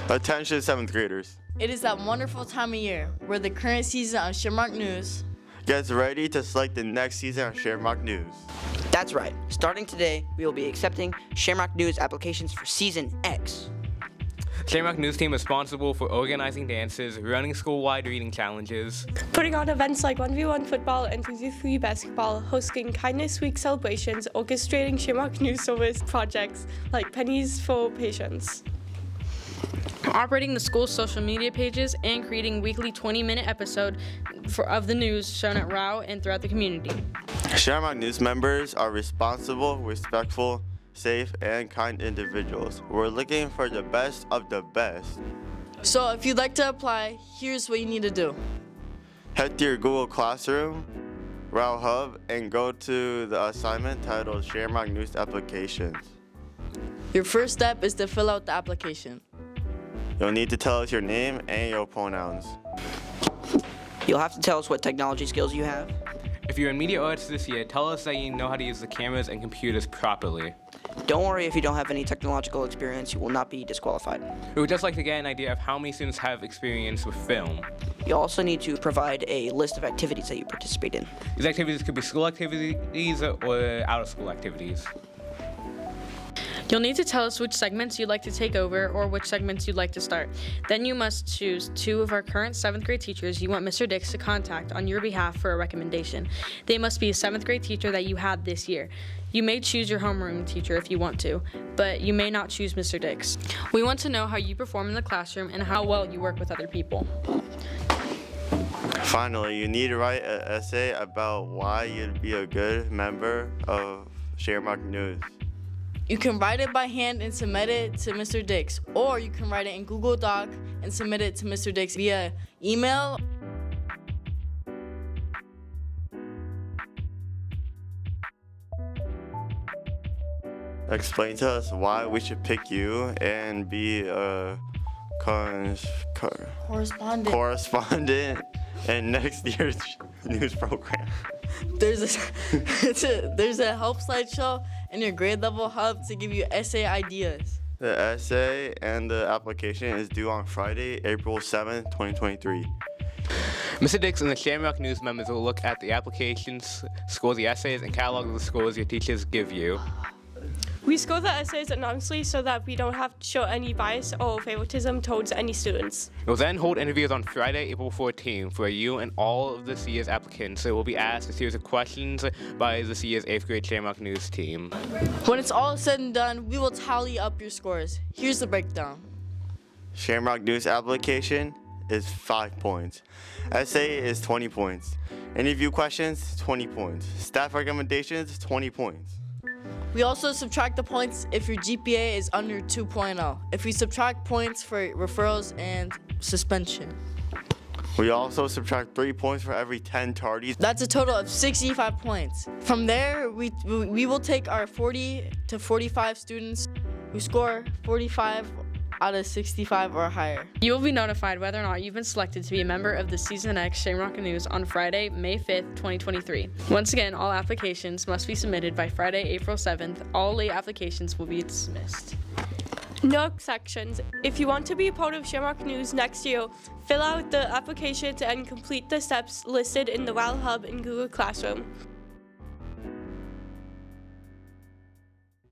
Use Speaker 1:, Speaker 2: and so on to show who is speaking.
Speaker 1: Attention 7th graders.
Speaker 2: It is that wonderful time of year where the current season of Shamrock News
Speaker 1: Gets ready to select the next season of Shamrock News.
Speaker 3: That's right. Starting today, we will be accepting Shamrock News applications for Season X.
Speaker 4: Shamrock News team is responsible for organizing dances, running school-wide reading challenges,
Speaker 5: putting on events like 1v1 football and 3v3 basketball, hosting Kindness Week celebrations, orchestrating Shamrock News service projects like Pennies for Patients,
Speaker 6: operating the school's social media pages, and creating weekly 20-minute episode of the news shown at Rowe and throughout the community.
Speaker 1: Shamrock News members are responsible, respectful, safe, and kind individuals. We're looking for the best of the best.
Speaker 2: So if you'd like to apply, here's what you need to do.
Speaker 1: Head to your Google Classroom, Rowe Hub, and go to the assignment titled Shamrock News Applications.
Speaker 2: Your first step is to fill out the application.
Speaker 1: You'll need to tell us your name and your pronouns.
Speaker 3: You'll have to tell us what technology skills you have.
Speaker 4: If you're in media arts this year, tell us that you know how to use the cameras and computers properly.
Speaker 3: Don't worry if you don't have any technological experience, you will not be disqualified.
Speaker 4: We would just like to get an idea of how many students have experience with film.
Speaker 3: You also need to provide a list of activities that you participate in.
Speaker 4: These activities could be school activities or out-of-school activities.
Speaker 6: You'll need to tell us which segments you'd like to take over or which segments you'd like to start. Then you must choose 2 of our current 7th grade teachers you want Mr. Dix to contact on your behalf for a recommendation. They must be a 7th grade teacher that you had this year. You may choose your homeroom teacher if you want to, but you may not choose Mr. Dix. We want to know how you perform in the classroom and how well you work with other people.
Speaker 1: Finally, you need to write an essay about why you'd be a good member of Shamrock News.
Speaker 2: You can write it by hand and submit it to Mr. Dix, or you can write it in Google Doc and submit it to Mr. Dix via email.
Speaker 1: Explain to us why we should pick you and be a correspondent in next year's news program.
Speaker 2: There's a help slideshow in your grade level hub to give you essay ideas.
Speaker 1: The essay and the application is due on Friday, April 7th, 2023.
Speaker 4: Mr. Dix and the Shamrock News members will look at the applications, score the essays, and catalog the scores your teachers give you.
Speaker 5: We score the essays anonymously so that we don't have to show any bias or favoritism towards any students.
Speaker 4: We'll then hold interviews on Friday, April 14th, where you and all of this year's applicants will be asked a series of questions by this year's 8th grade Shamrock News team.
Speaker 2: When it's all said and done, we will tally up your scores. Here's the breakdown.
Speaker 1: Shamrock News application is 5 points. Essay is 20 points. Interview questions, 20 points. Staff recommendations, 20 points.
Speaker 2: We also subtract the points if your GPA is under 2.0. If we subtract points for referrals and suspension.
Speaker 1: We also subtract 3 points for every 10 tardies.
Speaker 2: That's a total of 65 points. From there, we will take our 40 to 45 students who score 45 out of 65 or higher.
Speaker 6: You will be notified whether or not you've been selected to be a member of the Season X Shamrock News on Friday, May 5th, 2023. Once again, all applications must be submitted by Friday, April 7th. All late applications will be dismissed.
Speaker 5: No exceptions. If you want to be a part of Shamrock News next year, fill out the applications and complete the steps listed in the Rowe Hub in Google Classroom.